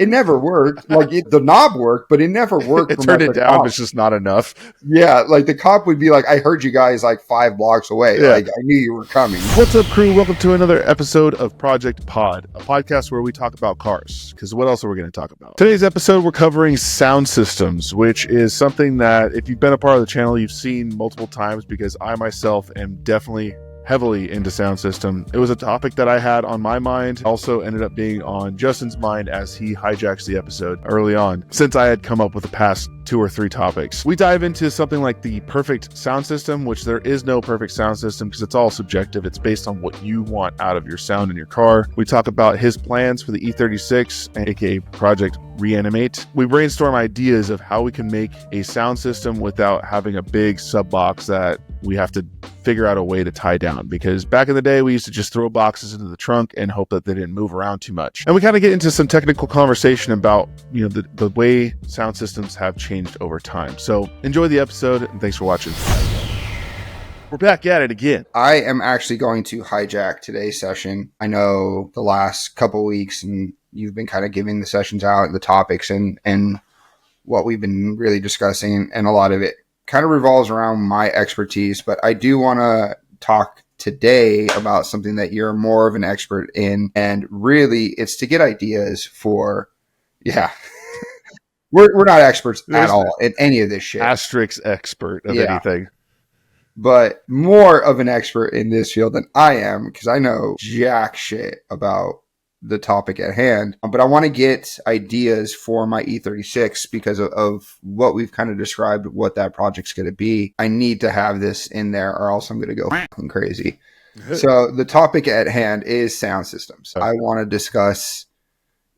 it never worked. Like the knob worked, but it never worked. It turned it down. It's just not enough. Yeah, like the cop would be like, "I heard you guys like 5 blocks away. Yeah. Like I knew you were coming." What's up, crew? Welcome to another episode of Prjct.POD, a podcast where we talk about cars. Because what else are we going to talk about? Today's episode, we're covering sound systems, which is something that if you've been a part of the channel, you've seen multiple times because I myself am definitely heavily into sound system. It was a topic that I had on my mind, also ended up being on Justin's mind as he hijacks the episode early on, since I had come up with the past 2 or 3 topics. We dive into something like the perfect sound system, which there is no perfect sound system because it's all subjective. It's based on what you want out of your sound in your car. We talk about his plans for the E36, aka Prjct.Reanimate. We brainstorm ideas of how we can make a sound system without having a big sub box that we have to figure out a way to tie down, because back in the day we used to just throw boxes into the trunk and hope that they didn't move around too much. And we kind of get into some technical conversation about, you know, the way sound systems have changed over time. So enjoy the episode and thanks for watching. We're back at it again. I am actually going to hijack today's session. I know the last couple weeks and you've been kind of giving the sessions out, the topics and what we've been really discussing, and a lot of it kind of revolves around my expertise, but I do want to talk today about something that you're more of an expert in, and really it's to get ideas for, we're not experts at all in any of this shit. Asterisk expert of anything. But more of an expert in this field than I am, because I know jack shit about the topic at hand. But I want to get ideas for my E36 because of what we've kind of described, what that project's going to be. I need to have this in there or else I'm going to go fucking crazy. So the topic at hand is sound systems. I want to discuss,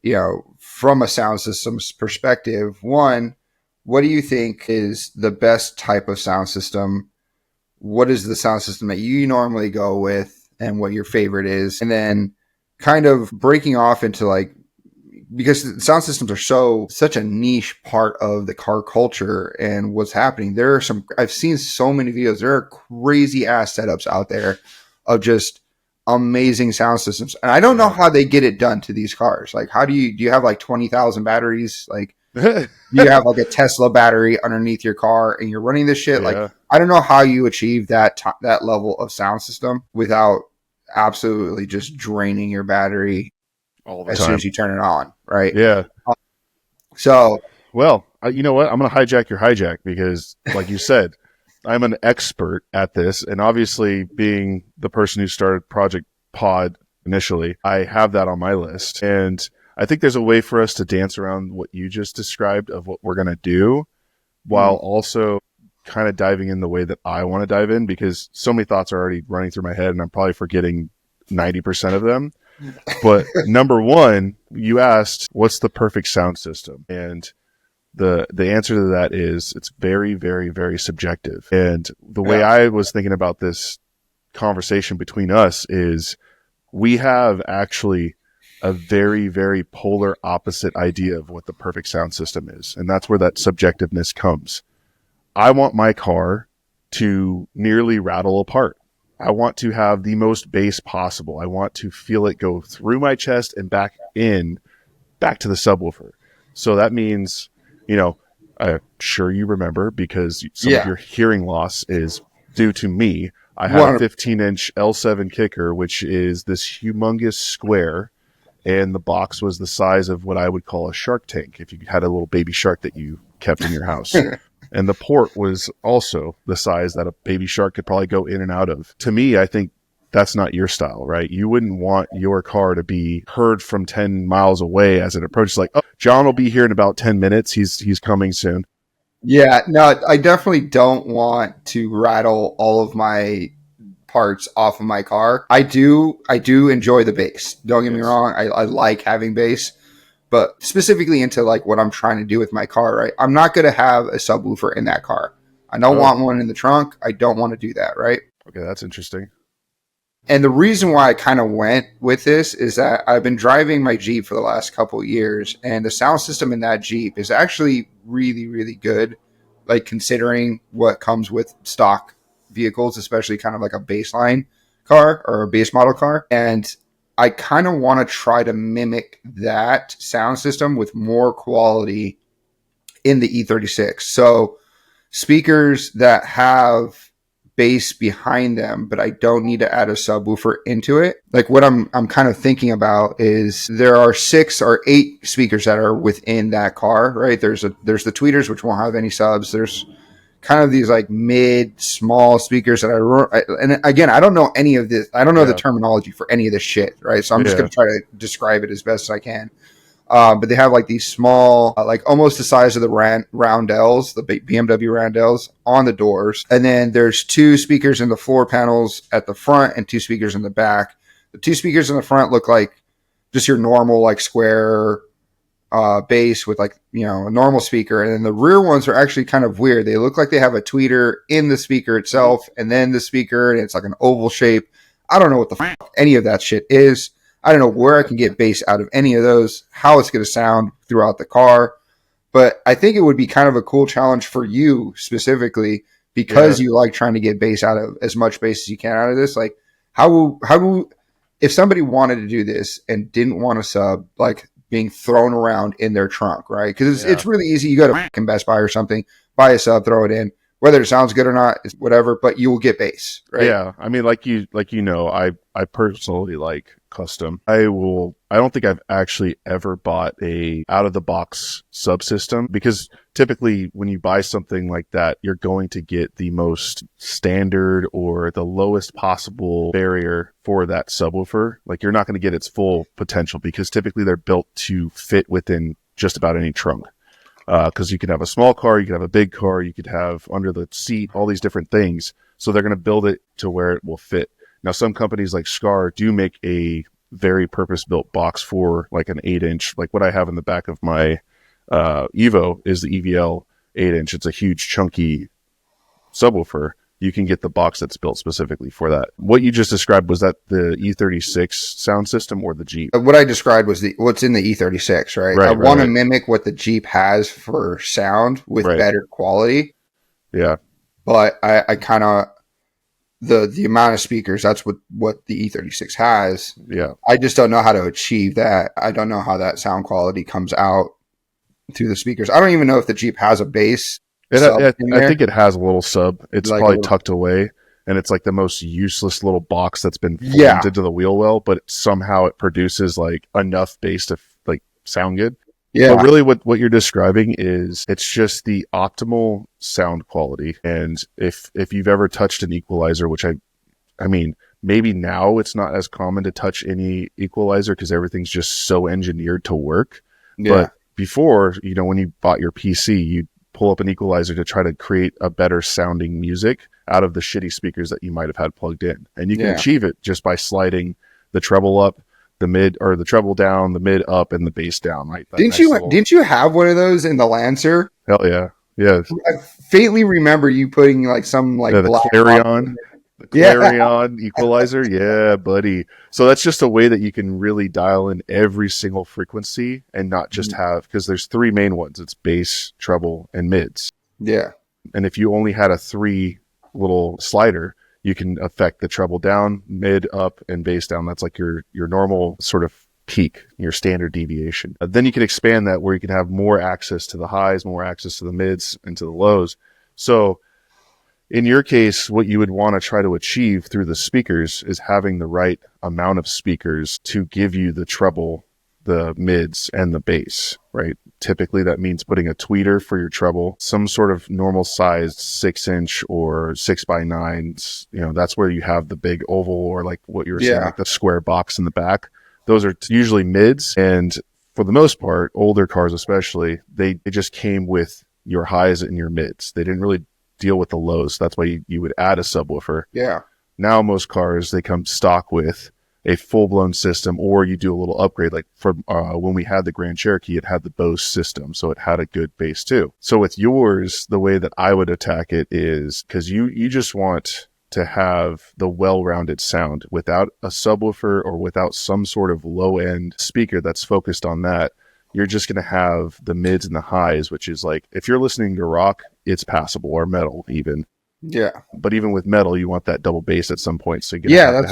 you know, from a sound systems perspective, one, what do you think is the best type of sound system? What is the sound system that you normally go with and what your favorite is? And then kind of breaking off into, like, because sound systems are such a niche part of the car culture and what's happening. I've seen so many videos. There are crazy ass setups out there of just amazing sound systems. And I don't know how they get it done to these cars. Like, do you have like 20,000 batteries? Like, you have like a Tesla battery underneath your car and you're running this shit. Like, I don't know how you achieve that level of sound system without absolutely just draining your battery all the time. Soon as you turn it on, right? Yeah. So, well, you know what? I'm going to hijack your hijack because, like you said, I'm an expert at this. And obviously, being the person who started Project Pod initially, I have that on my list. And I think there's a way for us to dance around what you just described of what we're going to do while also kind of diving in the way that I want to dive in, because so many thoughts are already running through my head and I'm probably forgetting 90% of them. But number one, you asked, what's the perfect sound system? And the answer to that is it's very, very, very subjective. And the way I was thinking about this conversation between us is we have actually a very, very polar opposite idea of what the perfect sound system is. And that's where that subjectiveness comes. I want my car to nearly rattle apart. I want to have the most bass possible. I want to feel it go through my chest and back to the subwoofer. So that means, you know, I'm sure you remember because some of your hearing loss is due to me. I have a 15-inch L7 kicker, which is this humongous square, and the box was the size of what I would call a shark tank if you had a little baby shark that you kept in your house. And the port was also the size that a baby shark could probably go in and out of. To me, I think that's not your style, right? You wouldn't want your car to be heard from 10 miles away as it approaches, like, oh, John will be here in about 10 minutes. He's coming soon. Yeah, no, I definitely don't want to rattle all of my parts off of my car. I do enjoy the bass. Don't get me wrong. I like having bass. But specifically into like what I'm trying to do with my car, right? I'm not going to have a subwoofer in that car. I don't want one in the trunk. I don't want to do that, right? Okay, that's interesting. And the reason why I kind of went with this is that I've been driving my Jeep for the last couple of years, and the sound system in that Jeep is actually really, really good, like considering what comes with stock vehicles, especially kind of like a baseline car or a base model car. And I kind of want to try to mimic that sound system with more quality in the E36. So speakers that have bass behind them, but I don't need to add a subwoofer into it. Like what I'm kind of thinking about is there are 6 or 8 speakers that are within that car, right? There's the tweeters, which won't have any subs. There's kind of these like mid small speakers that and again, I don't know any of this. I don't know the terminology for any of this shit, right? So I'm just going to try to describe it as best as I can. But they have like these small, like almost the size of the roundels, the BMW roundels on the doors. And then there's 2 speakers in the floor panels at the front and 2 speakers in the back. The 2 speakers in the front look like just your normal like square bass with like, you know, a normal speaker. And then the rear ones are actually kind of weird. They look like they have a tweeter in the speaker itself and then the speaker, and it's like an oval shape. I don't know what the fuck any of that shit is. I don't know where I can get bass out of any of those, how it's going to sound throughout the car. But I think it would be kind of a cool challenge for you specifically because you like trying to get bass out of as much bass as you can out of this. Like if somebody wanted to do this and didn't want a sub, like being thrown around in their trunk, right? Because it's really easy. You go to fucking Best Buy or something, buy a sub, throw it in. Whether it sounds good or not is whatever, but you will get bass, right? Yeah, I mean, I personally like custom. I don't think I've actually ever bought a out of the box subsystem, because typically when you buy something like that, you're going to get the most standard or the lowest possible barrier for that subwoofer. Like, you're not going to get its full potential because typically they're built to fit within just about any trunk. Because you could have a small car, you could have a big car, you could have under the seat, all these different things. So they're going to build it to where it will fit. Now, some companies like Scar do make a very purpose-built box for like an 8-inch. Like what I have in the back of my Evo is the EVL 8-inch. It's a huge, chunky subwoofer. You can get the box that's built specifically for that. What you just described, was that the E36 sound system or the Jeep? What I described was what's in the E36, right? I want to mimic what the Jeep has for sound with better quality. Yeah. But I kind of, the amount of speakers, that's what the E36 has. Yeah. I just don't know how to achieve that. I don't know how that sound quality comes out through the speakers. I don't even know if the Jeep has a bass. I think it has a little sub. It's like probably tucked away, and it's like the most useless little box that's been formed into the wheel well, but somehow it produces like enough bass to like sound good. Yeah. But really what you're describing is it's just the optimal sound quality. And if you've ever touched an equalizer, which I mean, maybe now it's not as common to touch any equalizer because everything's just so engineered to work. Yeah. But before, you know, when you bought your PC, you pull up an equalizer to try to create a better sounding music out of the shitty speakers that you might have had plugged in. And you can achieve it just by sliding the treble up, the mid, or the treble down, the mid up, and the bass down, right? Didn't you have one of those in the Lancer? Hell yeah. Yeah. I faintly remember you putting like some like the Clarion equalizer. Yeah, buddy. So that's just a way that you can really dial in every single frequency and not just have, because there's 3 main ones. It's bass, treble, and mids. Yeah. And if you only had a 3 little slider, you can affect the treble down, mid up, and bass down. That's like your normal sort of peak, your standard deviation. Then you can expand that where you can have more access to the highs, more access to the mids, and to the lows. So in your case, what you would want to try to achieve through the speakers is having the right amount of speakers to give you the treble, the mids, and the bass, right? Typically that means putting a tweeter for your treble, some sort of normal sized 6-inch or 6x9. You know, that's where you have the big oval, or like what you were saying, like the square box in the back. Those are usually mids. And for the most part, older cars especially, they just came with your highs and your mids. They didn't really deal with the lows. That's why you would add a subwoofer. Yeah. Now most cars, they come stock with a full-blown system, or you do a little upgrade. Like for when we had the Grand Cherokee, it had the Bose system, so it had a good bass too. So with yours, the way that I would attack it is, because you just want to have the well-rounded sound without a subwoofer or without some sort of low-end speaker that's focused on that. You're just going to have the mids and the highs, which is like, if you're listening to rock, it's passable, or metal even. Yeah. But even with metal, you want that double bass at some point. So you have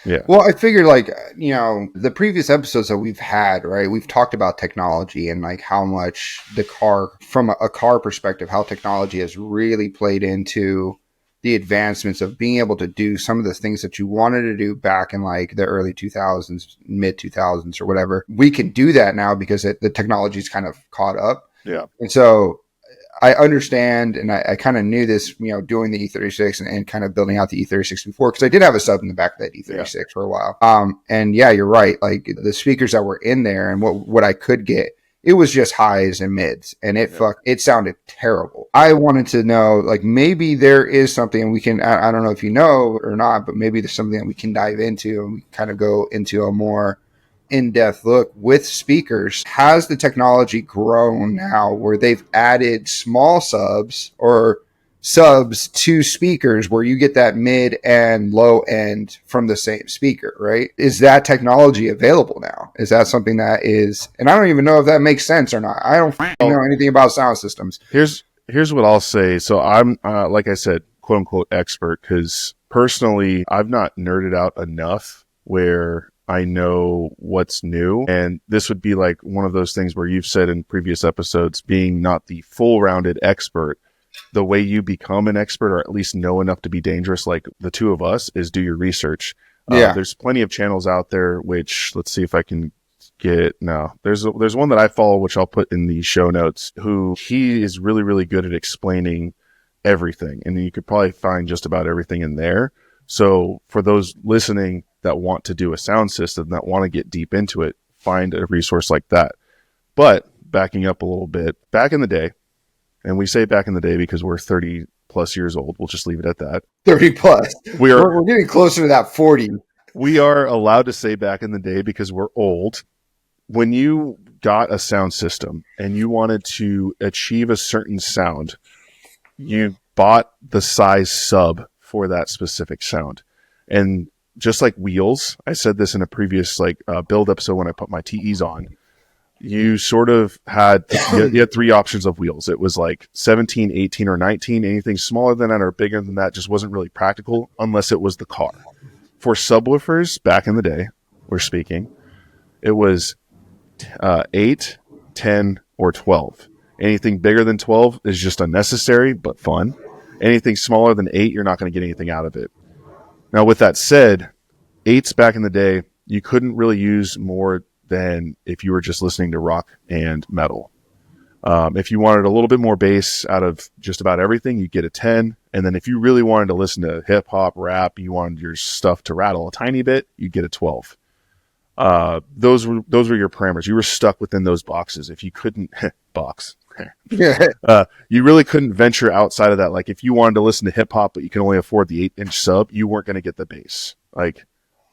Yeah. Well, I figured like, the previous episodes that we've had, right? We've talked about technology and like how much the car, from a car perspective, how technology has really played into the advancements of being able to do some of the things that you wanted to do back in like the early 2000s, mid 2000s or whatever. We can do that now because the technology's kind of caught up. Yeah. And so I understand, and I kind of knew this, doing the E36 and kind of building out the E36 before, because I did have a sub in the back of that E36 for a while. And yeah, you're right. Like the speakers that were in there and what I could get, it was just highs and mids, and it sounded terrible. I wanted to know, like, maybe there is something, and we can, I don't know if you know or not, but maybe there's something that we can dive into and we kind of go into a more in-depth look with speakers. Has the technology grown now where they've added small subs or subs to speakers where you get that mid and low end from the same speaker, right? Is that technology available now? Is that something that is, and I don't even know if that makes sense or not. I don't know anything about sound systems. Here's what I'll say. So I'm, like I said, quote unquote expert, because personally I've not nerded out enough where I know what's new. And this would be like one of those things where you've said in previous episodes, being not the full rounded expert, the way you become an expert, or at least know enough to be dangerous, like the two of us, is do your research. There's plenty of channels out there, which, let's see if I can get, no, there's one that I follow, which I'll put in the show notes, who he is really, really good at explaining everything. And you could probably find just about everything in there. So for those listening that want to do a sound system, that want to get deep into it, find a resource like that. But backing up a little bit, back in the day, and we say back in the day because we're 30 plus years old, we'll just leave it at that. 30 plus. We're getting closer to that 40. We are allowed to say back in the day because we're old. When you got a sound system and you wanted to achieve a certain sound, you bought the size sub for that specific sound. And just like wheels, I said this in a previous build episode when I put my TEs on, you sort of had, you had three options of wheels. It was like 17, 18, or 19. Anything smaller than that or bigger than that just wasn't really practical unless it was the car. For subwoofers, back in the day, we're speaking, it was 8, 10, or 12. Anything bigger than 12 is just unnecessary, but fun. Anything smaller than 8, you're not going to get anything out of it. Now, with that said, 8s back in the day, you couldn't really use more than if you were just listening to rock and metal. If you wanted a little bit more bass out of just about everything, you get a 10. And then if you really wanted to listen to hip hop, rap, you wanted your stuff to rattle a tiny bit, you get a 12. Those were your parameters. You were stuck within those boxes. If you couldn't you really couldn't venture outside of that. Like if you wanted to listen to hip hop, but you can only afford the 8-inch sub, you weren't going to get the bass. Like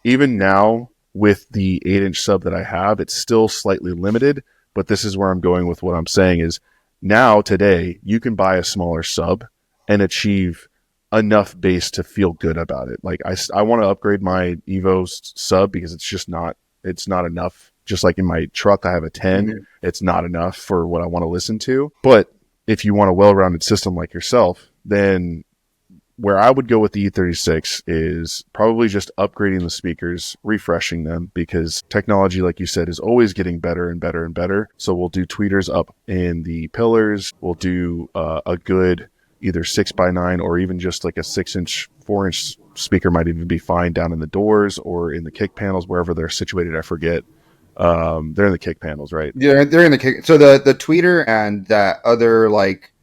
even now with the 8-inch sub that I have, it's still slightly limited, but this is where I'm going with what I'm saying is now today you can buy a smaller sub and achieve enough bass to feel good about it. Like I want to upgrade my Evo sub because it's not enough. Just like in my truck, I have a 10. Mm-hmm. It's not enough for what I want to listen to. But if you want a well-rounded system like yourself, then where I would go with the E36 is probably just upgrading the speakers, refreshing them, because technology, like you said, is always getting better and better and better. So we'll do tweeters up in the pillars. We'll do a good either 6x9 or even just like a 6-inch, 4-inch speaker might even be fine down in the doors or in the kick panels, wherever they're situated. I forget. They're in the kick panels, right? Yeah, they're in the kick. So the tweeter and that other like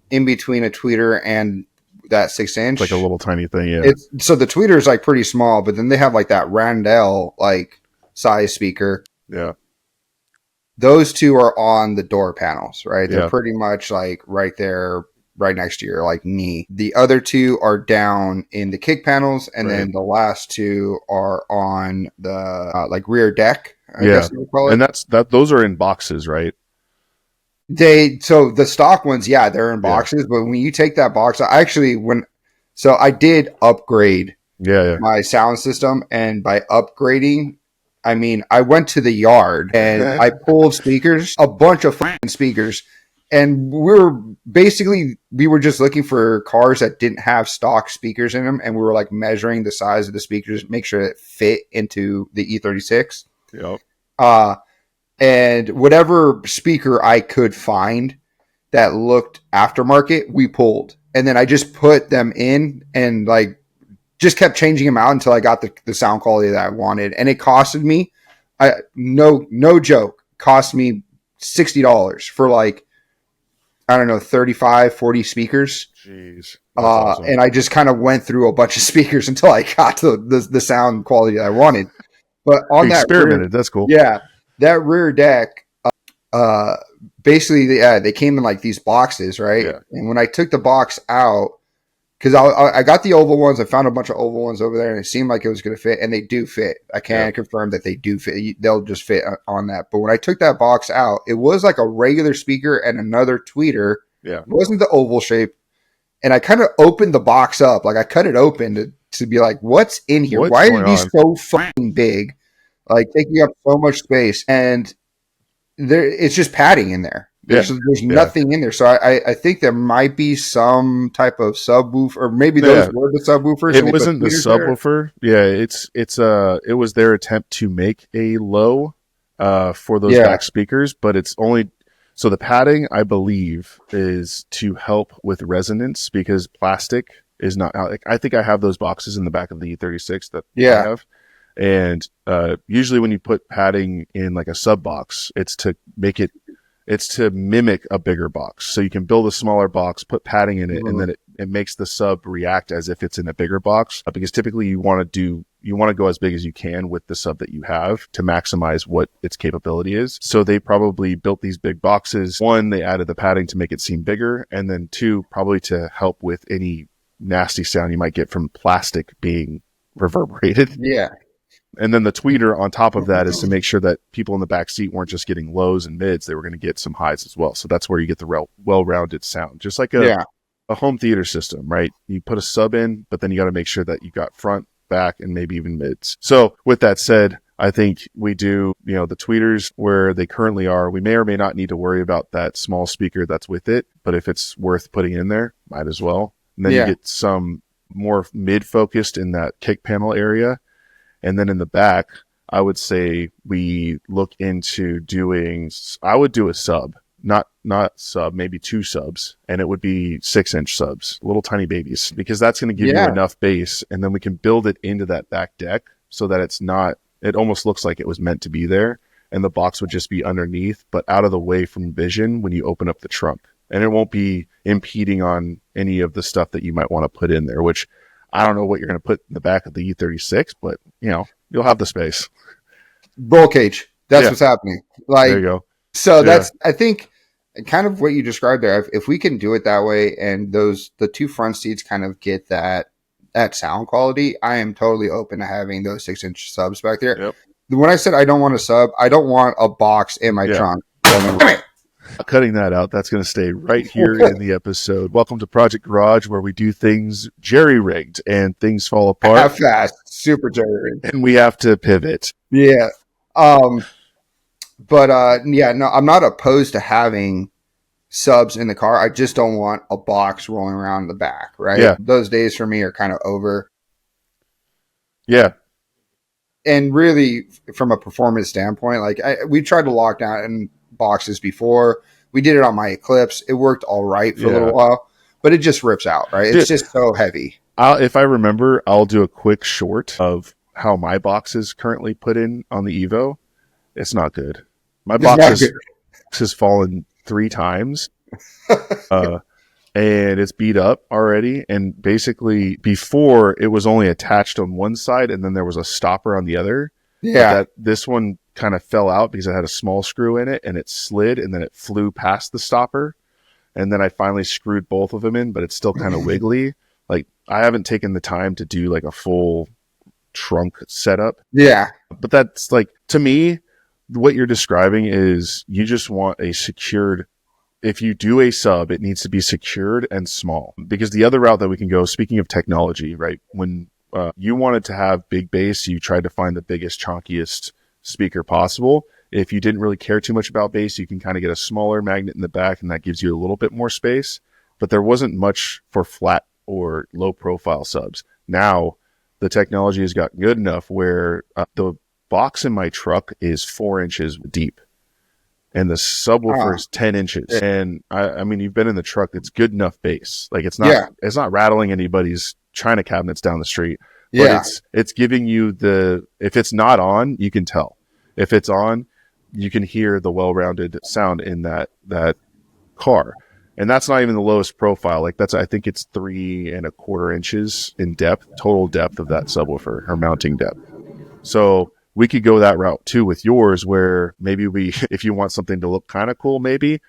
in between a tweeter and that 6-inch, like a little tiny thing. Yeah. So the tweeter is like pretty small, but then they have like that Randell like size speaker. Yeah. Those two are on the door panels, right? They're Yeah. pretty much like right there, right next to your like knee. The other two are down in the kick panels, and then the last two are on the like rear deck. I guess you would call it. And those are in boxes, right? So the stock ones, they're in boxes, but when you take that box, I did upgrade my sound system, and by upgrading, I mean I went to the yard and I pulled speakers, a bunch of fucking speakers, And we were just looking for cars that didn't have stock speakers in them, and we were like measuring the size of the speakers, make sure it fit into the E36. Yep. And whatever speaker I could find that looked aftermarket, we pulled. And then I just put them in and like just kept changing them out until I got the sound quality that I wanted. And it costed me, no joke, cost me $60 for like, I don't know, 35, 40 speakers. Jeez. Awesome. And I just kind of went through a bunch of speakers until I got to the sound quality that I wanted. But on that experimented, that's cool. Yeah. That rear deck, basically, they came in like these boxes, right? Yeah. And when I took the box out, because I got the oval ones, I found a bunch of oval ones over there, and it seemed like it was going to fit, and they do fit. I can confirm that they do fit. They'll just fit on that. But when I took that box out, it was like a regular speaker and another tweeter. Yeah. It wasn't the oval shape. And I kind of opened the box up. Like I cut it open to be like, what's in here? Why are these so fucking big? Like taking up so much space. And it's just padding in there. There's nothing in there. So I think there might be some type of subwoofer, or maybe those were the subwoofers. It wasn't the subwoofer. There. Yeah, it was their attempt to make a low for those back speakers, but it's only so the padding, I believe, is to help with resonance because plastic is not. Like, I think I have those boxes in the back of the E36 that I have. And usually when you put padding in like a sub box, it's to mimic a bigger box. So you can build a smaller box, put padding in it, and then it makes the sub react as if it's in a bigger box. Because typically you want to go as big as you can with the sub that you have to maximize what its capability is. So they probably built these big boxes. One, they added the padding to make it seem bigger. And then two, probably to help with any nasty sound you might get from plastic being reverberated. Yeah. And then the tweeter on top of that is to make sure that people in the back seat weren't just getting lows and mids. They were going to get some highs as well. So that's where you get the well-rounded sound, just like a home theater system, right? You put a sub in, but then you got to make sure that you got front, back, and maybe even mids. So with that said, I think we do, the tweeters where they currently are, we may or may not need to worry about that small speaker that's with it. But if it's worth putting in there, might as well. And then you get some more mid-focused in that kick panel area. And then in the back, I would say we look into I would do a sub, not sub, maybe 2 subs. And it would be 6-inch subs, little tiny babies, because that's going to give you enough bass. And then we can build it into that back deck so that it almost looks like it was meant to be there. And the box would just be underneath, but out of the way from vision when you open up the trunk. And it won't be impeding on any of the stuff that you might want to put in there, which I don't know what you're going to put in the back of the E36, but you'll have the space. Roll cage. That's what's happening. Like, there you go. So that's, I think, kind of what you described there. If we can do it that way, and the 2 front seats kind of get that sound quality, I am totally open to having those 6-inch subs back there. Yep. When I said I don't want a sub, I don't want a box in my trunk. Cutting that out. That's going to stay right here in the episode. Welcome to Prjct.Garage, where we do things jerry-rigged and things fall apart. Half fast, super jerry-rigged. And we have to pivot. Yeah. No, I'm not opposed to having subs in the car. I just don't want a box rolling around in the back, right? Yeah. Those days for me are kind of over. Yeah. And really, from a performance standpoint, like we tried to lock down in boxes before. We did it on my Eclipse. It worked all right for a little while, but it just rips out, right? It's just so heavy. If I remember, I'll do a quick short of how my box is currently put in on the Evo. It's not good. My box has fallen 3 times. And it's beat up already. And basically, before it was only attached on one side, and then there was a stopper on the other. Yeah. This one kind of fell out because it had a small screw in it, and it slid, and then it flew past the stopper. And then I finally screwed both of them in, but it's still kind of wiggly. Like, I haven't taken the time to do like a full trunk setup. Yeah. But that's like, to me, what you're describing is you just want a secured. If you do a sub, it needs to be secured and small, because the other route that we can go, speaking of technology, right? When you wanted to have big bass, you tried to find the biggest, chunkiest speaker possible. If you didn't really care too much about bass, you can kind of get a smaller magnet in the back, and that gives you a little bit more space. But there wasn't much for flat or low profile subs. Now the technology has gotten good enough where the box in my truck is 4 inches deep and the subwoofer is 10 inches. Yeah. And I mean, you've been in the truck. It's good enough bass. Like it's not rattling anybody's China cabinets down the street, but it's giving you if it's not on, you can tell. If it's on, you can hear the well-rounded sound in that car. And that's not even the lowest profile. Like I think it's 3¼ inches in depth, total depth of that subwoofer, or mounting depth. So we could go that route too with yours, where maybe if you want something to look kind of cool, maybe,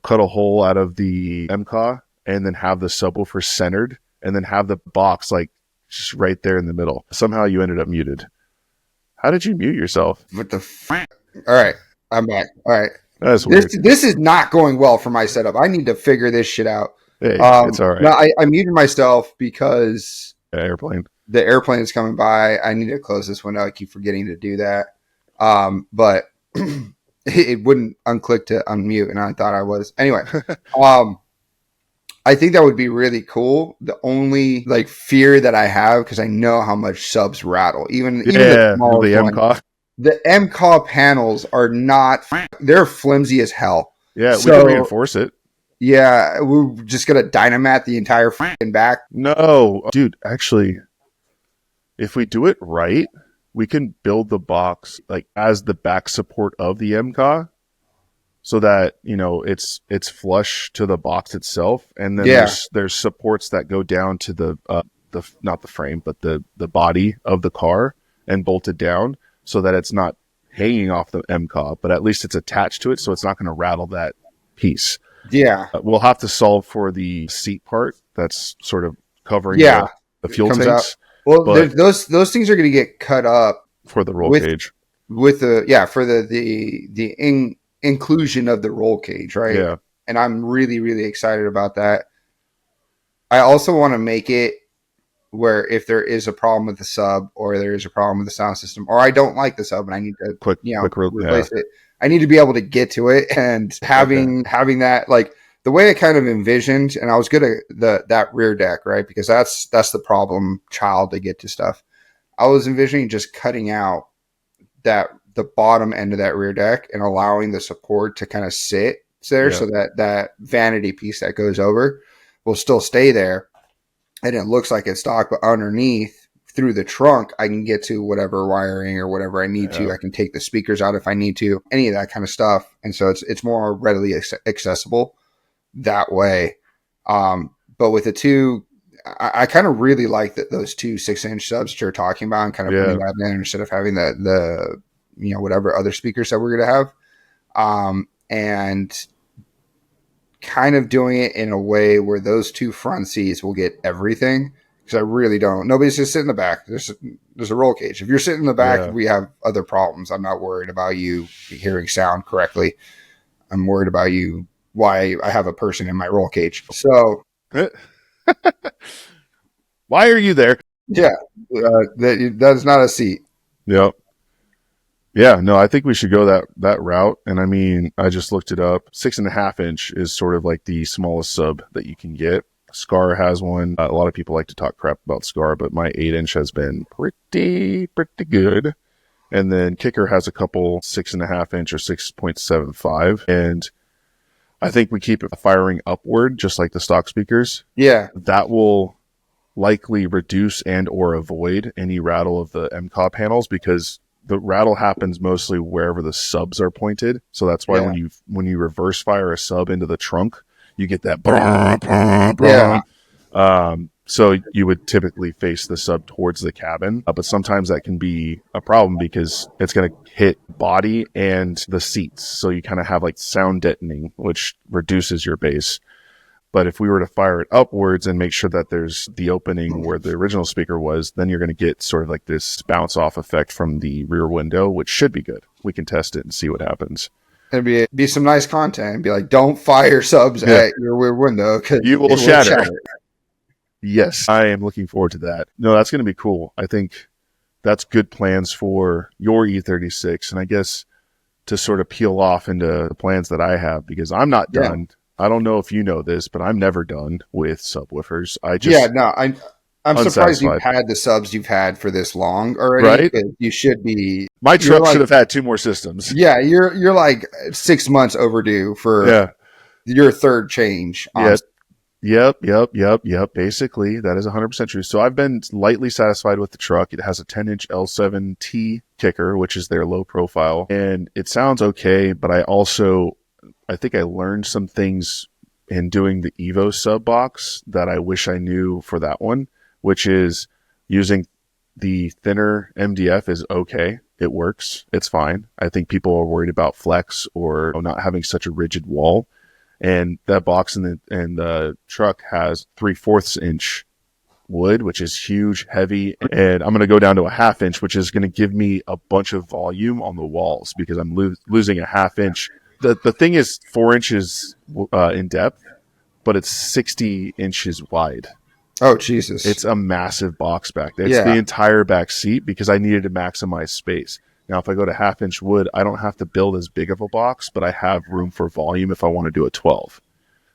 cut a hole out of the MCA and then have the subwoofer centered and then have the box like just right there in the middle. Somehow you ended up muted. How did you mute yourself? What the All right. I'm back. All right. That's weird. This is not going well for my setup. I need to figure this shit out. Hey, it's all right. No, I muted myself because the airplane is coming by. I need to close this window. I keep forgetting to do that. But it wouldn't unclick to unmute, and I thought I was. Anyway, I think that would be really cool. The only fear that I have, because I know how much subs rattle, even the smallest one. MCA. The MCA panels are they're flimsy as hell. Yeah, we can reinforce it. Yeah, we're just going to dynamite the entire back. No, dude, actually, if we do it right, we can build the box as the back support of the MCA so that, it's flush to the box itself. And then there's supports that go down to the not the frame, but the body of the car and bolted down, so that it's not hanging off the MCA, but at least it's attached to it, so it's not going to rattle that piece. Yeah. We'll have to solve for the seat part that's sort of covering the fuel tanks. Out. Well, those things are going to get cut up for the roll cage. With the inclusion of the roll cage, right? Yeah. And I'm really, really excited about that. I also want to make it where if there is a problem with the sub, or there is a problem with the sound system, or I don't like the sub and I need to replace it, I need to be able to get to it. And having that, the way I kind of envisioned, and I was good at that rear deck, right? Because that's the problem child to get to stuff. I was envisioning just cutting out the bottom end of that rear deck and allowing the support to kind of sit there, so that vanity piece that goes over will still stay there. And it looks like it's stock, but underneath, through the trunk, I can get to whatever wiring or whatever I need to. I can take the speakers out if I need to, any of that kind of stuff. And so it's more readily accessible that way. But with the two, I kind of really like those 2 6-inch subs that you're talking about, and kind of putting that in instead of having the whatever other speakers that we're going to have. And kind of doing it in a way where those 2 front seats will get everything, because I really don't. Nobody's just sitting in the back. There's a roll cage. If you're sitting in the back, we have other problems. I'm not worried about you hearing sound correctly. I'm worried about why I have a person in my roll cage. So why are you there? Yeah, that's not a seat. Yep. Yeah, no, I think we should go that route. And I mean, I just looked it up. 6.5 inch is sort of like the smallest sub that you can get. Scar has one. A lot of people like to talk crap about Scar, but my 8 inch has been pretty good. And then Kicker has a couple 6.5 inch or 6.75. And I think we keep it firing upward, just like the stock speakers. Yeah. That will likely reduce and or avoid any rattle of the MCA panels, because the rattle happens mostly wherever the subs are pointed. So that's why when you reverse fire a sub into the trunk, you get that so you would typically face the sub towards the cabin, but sometimes that can be a problem because it's going to hit body and the seats. So you kind of have sound deadening, which reduces your bass. But if we were to fire it upwards and make sure that there's the opening where the original speaker was, then you're going to get sort of this bounce off effect from the rear window, which should be good. We can test it and see what happens. It'd be some nice content. Be don't fire subs at your rear window, because you will shatter. Yes, I am looking forward to that. No, that's going to be cool. I think that's good plans for your E36. And I guess to sort of peel off into the plans that I have, because I'm not done. I don't know if you know this, but I'm never done with subwoofers. I'm surprised you've unsatisfied. had the subs you've had for this long already. Right? 'Cause you should be. My truck like, should have had 2 more systems. Yeah, you're like 6 months overdue for your third change. Yep. Basically, that is 100% true. So I've been lightly satisfied with the truck. It has a 10-inch L7T kicker, which is their low profile, and it sounds okay, but I think I learned some things in doing the Evo sub box that I wish I knew for that one, which is using the thinner MDF is okay. It works. It's fine. I think people are worried about flex or not having such a rigid wall. And that box in the truck has 3/4 inch wood, which is huge, heavy. And I'm going to go down to a 1/2 inch, which is going to give me a bunch of volume on the walls because I'm losing a 1/2 inch. The thing is 4 inches in depth, but it's 60 inches wide. Oh, Jesus. It's a massive box back there. It's the entire back seat because I needed to maximize space. Now, if I go to 1/2 inch wood, I don't have to build as big of a box, but I have room for volume if I want to do a 12.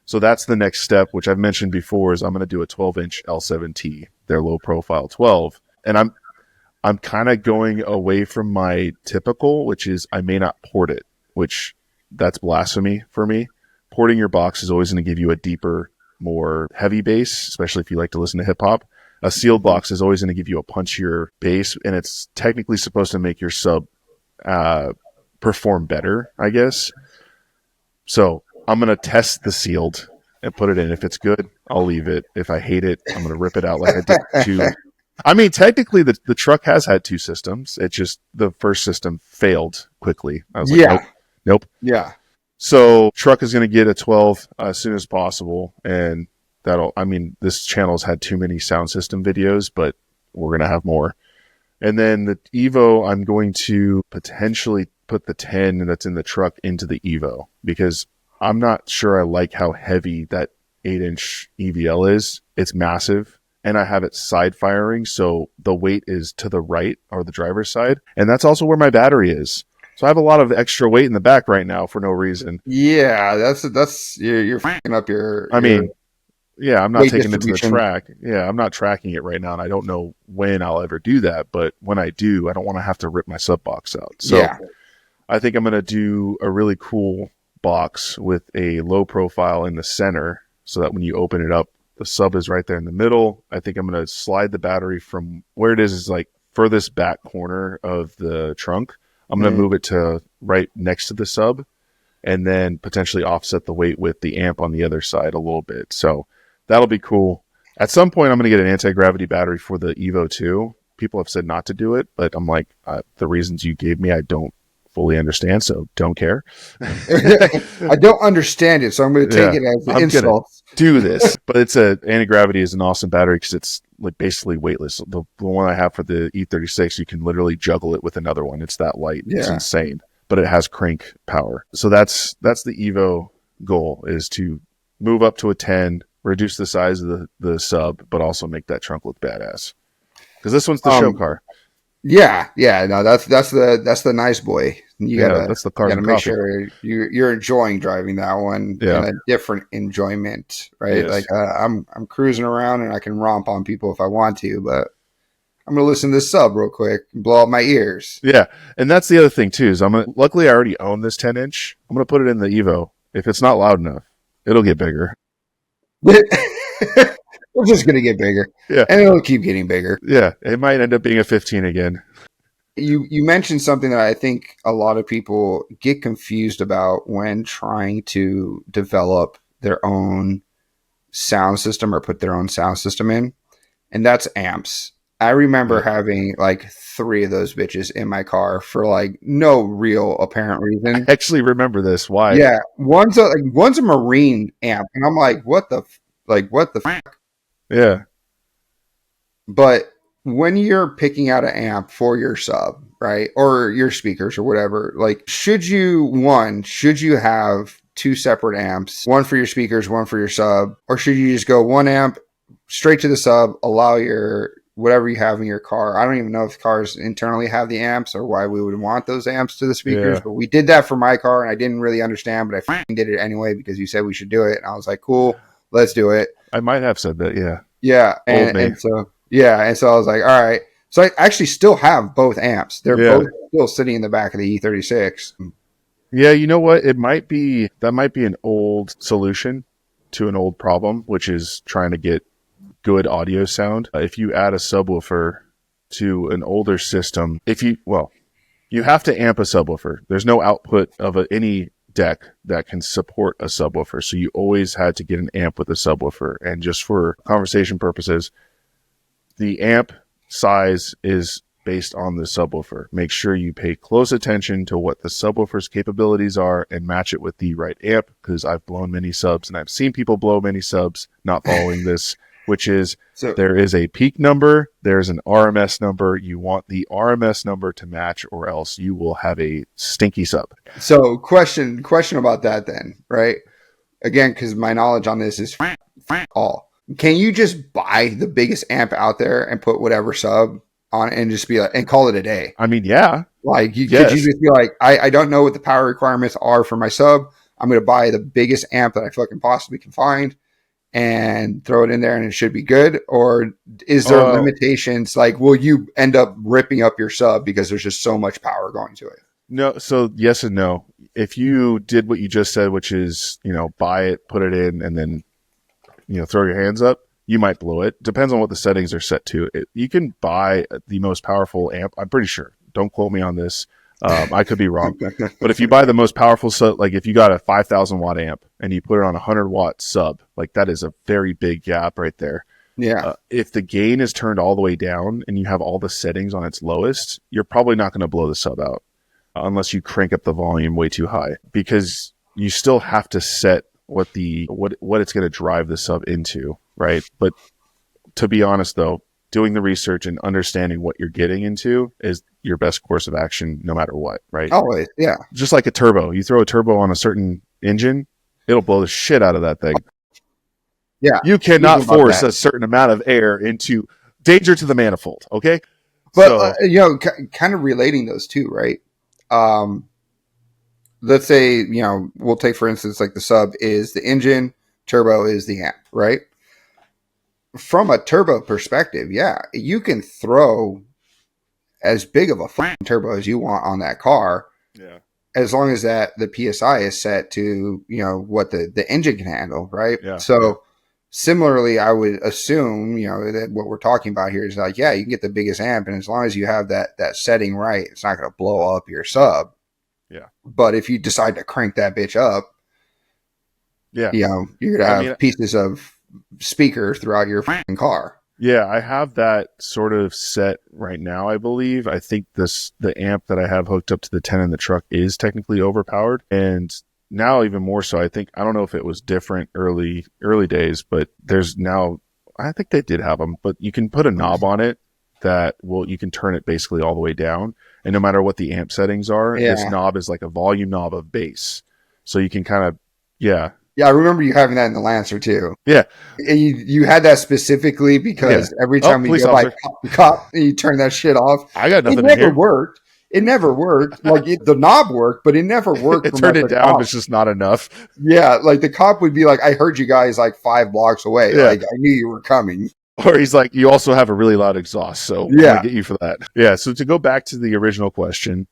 So that's the next step, which I've mentioned before, is I'm going to do a 12-inch L7T, their low profile 12. And I'm kind of going away from my typical, which is I may not port it, which that's blasphemy for me. Porting your box is always going to give you a deeper, more heavy bass, especially if you like to listen to hip hop. A sealed box is always going to give you a punchier bass, and it's technically supposed to make your sub perform better, I guess. So I'm going to test the sealed and put it in. If it's good, I'll leave it. If I hate it, I'm going to rip it out like I did to. I mean, technically, the truck has had 2 systems. It's just the first system failed quickly. I was like, nope. Yeah. So truck is going to get a 12 as soon as possible, and this channel's had too many sound system videos, but we're going to have more. And then the Evo, I'm going to potentially put the 10 that's in the truck into the Evo because I'm not sure I like how heavy that 8-inch EVL is. It's massive, and I have it side firing, so the weight is to the right or the driver's side, and that's also where my battery is. So I have a lot of extra weight in the back right now for no reason. Yeah, that's you're fucking up your. Yeah, I'm not taking it to the track. Yeah, I'm not tracking it right now, and I don't know when I'll ever do that. But when I do, I don't want to have to rip my sub box out. So I think I'm going to do a really cool box with a low profile in the center so that when you open it up, the sub is right there in the middle. I think I'm going to slide the battery from where it is like furthest back corner of the trunk. I'm going to move it to right next to the sub and then potentially offset the weight with the amp on the other side a little bit. So that'll be cool. At some point, I'm going to get an anti-gravity battery for the Evo 2. People have said not to do it, but I'm like, the reasons you gave me, I don't fully understand, so don't care. I don't understand it, so I'm going to take it as an insult. Do this. But anti-gravity is an awesome battery because it's like basically weightless. The one I have for the E36, you can literally juggle it with another one. It's that light. Yeah. It's insane. But it has crank power. So that's the Evo goal, is to move up to a 10, reduce the size of the sub, but also make that trunk look badass. Because this one's the show car. Yeah. No, that's the nice boy. That's the car. You gotta make sure you're enjoying driving that one in a different enjoyment, right? Yes. Like I'm cruising around and I can romp on people if I want to, but I'm gonna listen to this sub real quick and blow out my ears. Yeah, and that's the other thing too. Is luckily I already own this 10-inch. I'm gonna put it in the Evo. If it's not loud enough, it'll get bigger. We're just going to get bigger. Yeah. And it'll keep getting bigger. Yeah. It might end up being a 15 again. You mentioned something that I think a lot of people get confused about when trying to develop their own sound system or put their own sound system in, and that's amps. I remember having like 3 of those bitches in my car for like no real apparent reason. I actually remember this. Why? Yeah. One's a Marine amp, and I'm like, what the fuck? Yeah. But when you're picking out an amp for your sub, right, or your speakers or whatever, like, should you have 2 separate amps, one for your speakers, one for your sub, or should you just go one amp straight to the sub, allow your whatever you have in your car. I don't even know if cars internally have the amps or why we would want those amps to the speakers, but we did that for my car, and I didn't really understand, but I fucking did it anyway because you said we should do it, and I was like, cool, let's do it. I might have said that, yeah. Yeah, and so I was like, all right. So I actually still have both amps. They're both still sitting in the back of the E36. Yeah, you know what? That might be an old solution to an old problem, which is trying to get good audio sound. If you add a subwoofer to an older system, you have to amp a subwoofer. There's no output of any deck that can support a subwoofer. So you always had to get an amp with a subwoofer. And just for conversation purposes, the amp size is based on the subwoofer. Make sure you pay close attention to what the subwoofer's capabilities are and match it with the right amp, because I've blown many subs and I've seen people blow many subs not following this, which is there is a peak number, there's an RMS number. You want the RMS number to match, or else you will have a stinky sub. So question about that then, right? Again, because my knowledge on this is all. Can you just buy the biggest amp out there and put whatever sub on it and just be like, and call it a day? I mean, yeah. Like, could you just be like, I don't know what the power requirements are for my sub. I'm going to buy the biggest amp that I fucking possibly can find and throw it in there and it should be good? Or is there limitations? Like, will you end up ripping up your sub because there's just so much power going to it? No. So yes and no. If you did what you just said, which is, buy it, put it in, and then, throw your hands up, you might blow it. Depends on what the settings are set to. You can buy the most powerful amp. I'm pretty sure. Don't quote me on this. I could be wrong. But if you buy the most powerful sub, like if you got a 5,000 watt amp and you put it on a 100 watt sub, like that is a very big gap right there. Yeah. If the gain is turned all the way down and you have all the settings on its lowest, you're probably not going to blow the sub out unless you crank up the volume way too high, because you still have to set what it's going to drive the sub into, right? But to be honest though, doing the research and understanding what you're getting into is your best course of action no matter what, right? Always, yeah. Just like a turbo. You throw a turbo on a certain engine, it'll blow the shit out of that thing. Yeah. You cannot force a certain amount of air into danger to the manifold, okay? But, kind of relating those two, right? Let's say, we'll take, for instance, like the sub is the engine, turbo is the amp, right? From a turbo perspective, yeah, you can throw as big of a fucking turbo as you want on that car. Yeah. As long as that the PSI is set to, what the engine can handle, right? Yeah. So similarly, I would assume, that what we're talking about here is like, yeah, you can get the biggest amp, and as long as you have that setting right, it's not going to blow up your sub. Yeah. But if you decide to crank that bitch up, yeah, you're going to have pieces of speaker throughout your fucking car. Yeah, I have that sort of set right now, I believe. I think the amp that I have hooked up to the 10 in the truck is technically overpowered. And now even more so, I don't know if it was different early days, but there's now, I think they did have them, but you can put a knob on it you can turn it basically all the way down. And no matter what the amp settings are, this knob is like a volume knob of bass. So you can kind of, Yeah, I remember you having that in the Lancer too. Yeah. And you had that specifically because every time you go by cop, you turn that shit off. I got nothing. It never worked. It never worked. Like the knob worked, but it never worked. It turned it down. It's just not enough. Yeah. Like the cop would be like, I heard you guys like 5 blocks away. Yeah. Like I knew you were coming. Or he's like, you also have a really loud exhaust. So I'm going to get you for that. Yeah. So to go back to the original question,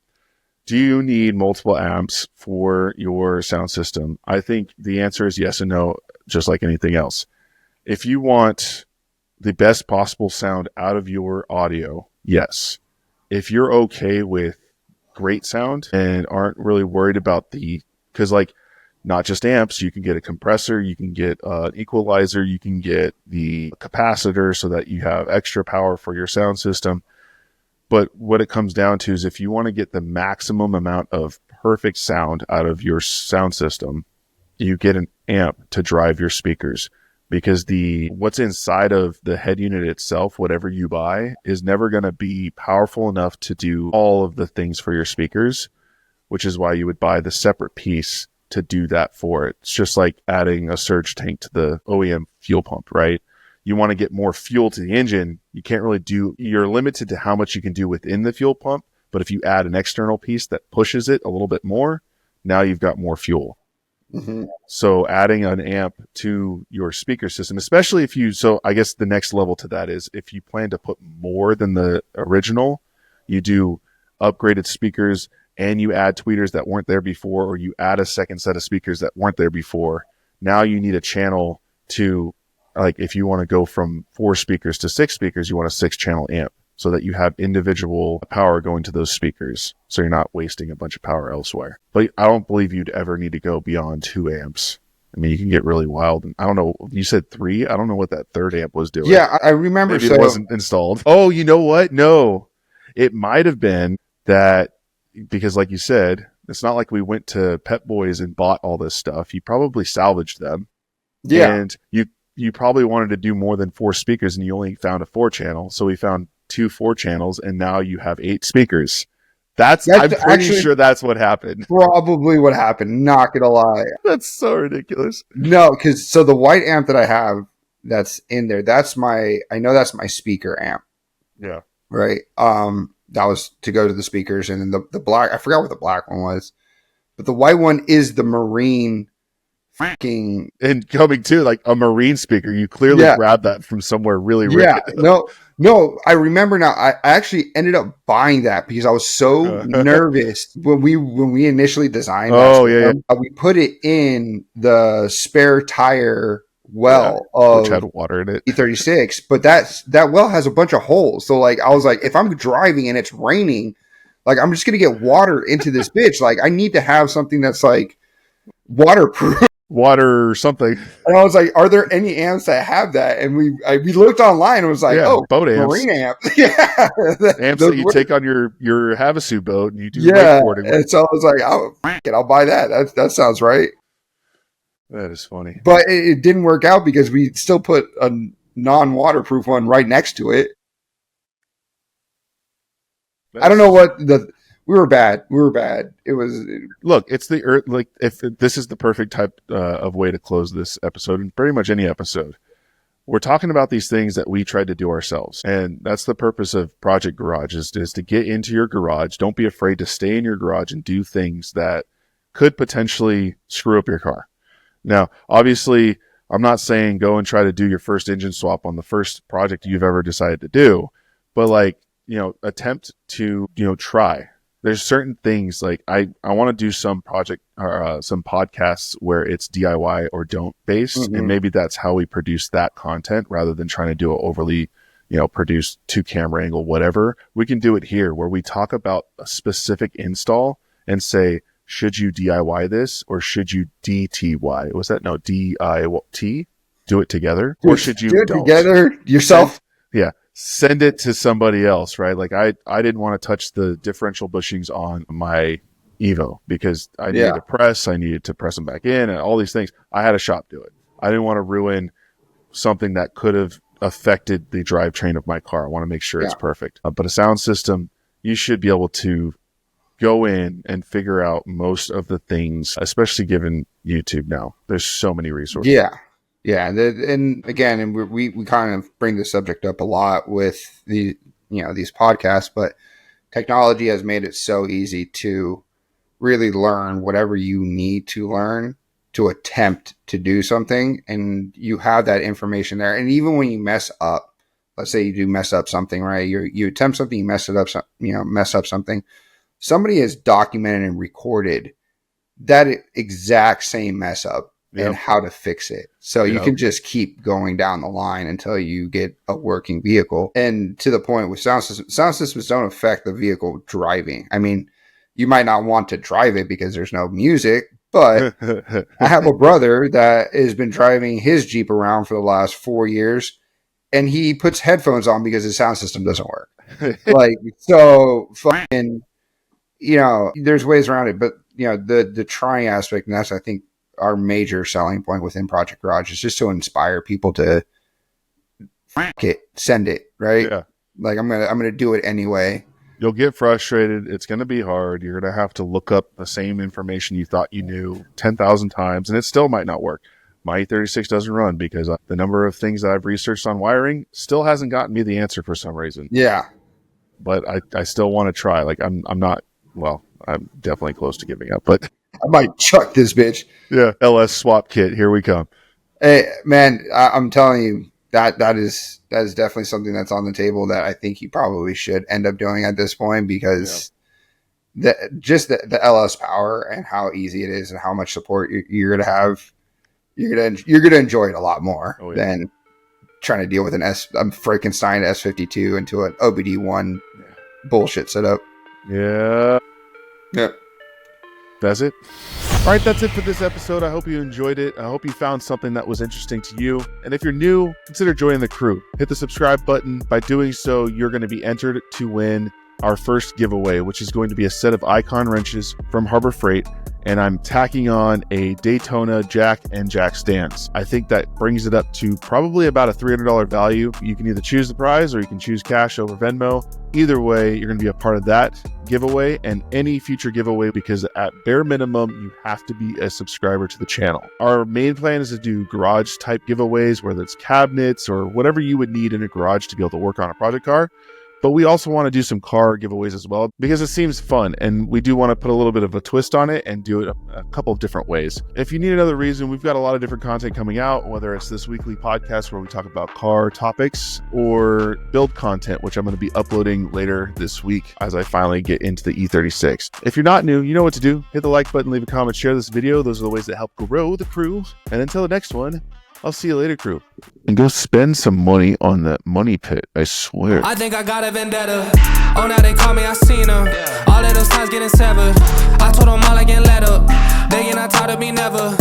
do you need multiple amps for your sound system? I think the answer is yes and no, just like anything else. If you want the best possible sound out of your audio, yes. If you're okay with great sound and aren't really worried about because like not just amps, you can get a compressor, you can get an equalizer, you can get the capacitor so that you have extra power for your sound system. But what it comes down to is if you want to get the maximum amount of perfect sound out of your sound system, you get an amp to drive your speakers, because what's inside of the head unit itself, whatever you buy, is never going to be powerful enough to do all of the things for your speakers, which is why you would buy the separate piece to do that for it. It's just like adding a surge tank to the OEM fuel pump, right? you want to get more fuel to the engine, you're limited to how much you can do within the fuel pump. But if you add an external piece that pushes it a little bit more, now you've got more fuel. Mm-hmm. So adding an amp to your speaker system, especially so I guess the next level to that is if you plan to put more than the original, you do upgraded speakers and you add tweeters that weren't there before, or you add a second set of speakers that weren't there before. Now you need a channel to, like, if you want to go from 4 speakers to 6 speakers, you want a 6-channel amp so that you have individual power going to those speakers. So you're not wasting a bunch of power elsewhere. But I don't believe you'd ever need to go beyond 2 amps. I mean, you can get really wild. I don't know. You said 3. I don't know what that third amp was doing. Yeah, I remember. Maybe it wasn't installed. Oh, you know what? No, it might have been that, because like you said, it's not like we went to Pep Boys and bought all this stuff. You probably salvaged them. Yeah. And you probably wanted to do more than 4 speakers and you only found a 4-channel. So we found 2 4-channels and now you have 8 speakers. I'm pretty sure that's what happened. Probably what happened. Not gonna lie. That's so ridiculous. No, because so the white amp that I have that's in there, I know that's my speaker amp. Yeah. Right. That was to go to the speakers, and then the black, I forgot what the black one was, but the white one is the Marine fucking, and coming to like a Marine speaker. You clearly grabbed that from somewhere really random. No, I remember now. I actually ended up buying that because I was so nervous when we initially designed. We put it in the spare tire well which had water in it. E36, but that well has a bunch of holes. So like I was like, if I'm driving and it's raining, like I'm just gonna get water into this bitch. Like I need to have something that's like waterproof. Water or something. And I was like, are there any amps that have that? And we looked online and was like, boat amps. Marine amp. Yeah. Amps that you take on your Havasu boat and you do wakeboarding with. And so I was like, I'll buy that. That sounds right. That is funny. But it didn't work out because we still put a non-waterproof one right next to it. I don't know what we were bad. It was. Look, it's the earth. Like, if this is the perfect type of way to close this episode, and pretty much any episode, we're talking about these things that we tried to do ourselves, and that's the purpose of Prjct Garage is to get into your garage. Don't be afraid to stay in your garage and do things that could potentially screw up your car. Now, obviously, I'm not saying go and try to do your first engine swap on the first project you've ever decided to do, but like, attempt to, try. There's certain things like I want to do some project or some podcasts where it's DIY or don't based. Mm-hmm. And maybe that's how we produce that content rather than trying to do an overly, produced 2-camera angle, whatever. We can do it here where we talk about a specific install and say, should you DIY this or should you DTY? Was that no DIT? Do it together, or should you do it together yourself? Send it to somebody else, right? Like I didn't want to touch the differential bushings on my Evo because I needed I needed to press them back in and all these things. I had a shop do it. I didn't want to ruin something that could have affected the drivetrain of my car. I want to make sure it's perfect. But a sound system, you should be able to go in and figure out most of the things, especially given YouTube now. There's so many resources. Yeah, and again, we kind of bring the subject up a lot with these podcasts, but technology has made it so easy to really learn whatever you need to learn to attempt to do something, and you have that information there. And even when you mess up, let's say you do mess up something, right? You attempt something, you mess up something. Somebody has documented and recorded that exact same mess up. And how to fix it. So you can just keep going down the line until you get a working vehicle. And to the point with sound systems don't affect the vehicle driving. I mean, you might not want to drive it because there's no music, but I have a brother that has been driving his Jeep around for the last 4 years, and he puts headphones on because his sound system doesn't work. Like, so fucking, there's ways around it, but the trying aspect, and that's, I think, our major selling point within Prjct Garage is just to inspire people to send it, right? Yeah. Like I'm gonna do it anyway. You'll get frustrated. It's gonna be hard. You're gonna have to look up the same information you thought you knew 10,000 times, and it still might not work. my E36 doesn't run because the number of things that I've researched on wiring still hasn't gotten me the answer for some reason. Yeah. But I still want to try. Like I'm definitely close to giving up, but I might chuck this bitch. Yeah. LS swap kit. Here we come. Hey, man, I'm telling you that is definitely something that's on the table that I think you probably should end up doing at this point, because the LS power and how easy it is and how much support you're going to have, you're going to enjoy it a lot more than trying to deal with a Frankenstein S52 into an OBD1 bullshit setup. Yeah. Yep. That's it. All right, that's it for this episode. I hope you enjoyed it. I hope you found something that was interesting to you. And if you're new, consider joining the crew. Hit the subscribe button. By doing so, you're going to be entered to win our first giveaway, which is going to be a set of Icon wrenches from Harbor Freight. And I'm tacking on a Daytona jack and jack stands. I think that brings it up to probably about a $300 value. You can either choose the prize or you can choose cash over Venmo. Either way, you're going to be a part of that giveaway and any future giveaway, because at bare minimum, you have to be a subscriber to the channel. Our main plan is to do garage type giveaways, whether it's cabinets or whatever you would need in a garage to be able to work on a project car. But we also want to do some car giveaways as well, because it seems fun, and we do want to put a little bit of a twist on it and do it a couple of different ways. If you need another reason, we've got a lot of different content coming out, whether it's this weekly podcast where we talk about car topics, or build content, which I'm going to be uploading later this week as I finally get into the E36. If you're not new, you know what to do. Hit the like button, leave a comment, share this video. Those are the ways that help grow the crew. And until the next one, I'll see you later, crew. And go spend some money on that money pit, I swear. I think I got a vendetta. Oh, now they call me, I seen them. All of those times getting severed. I told them all I get let up. They get not tired of me never.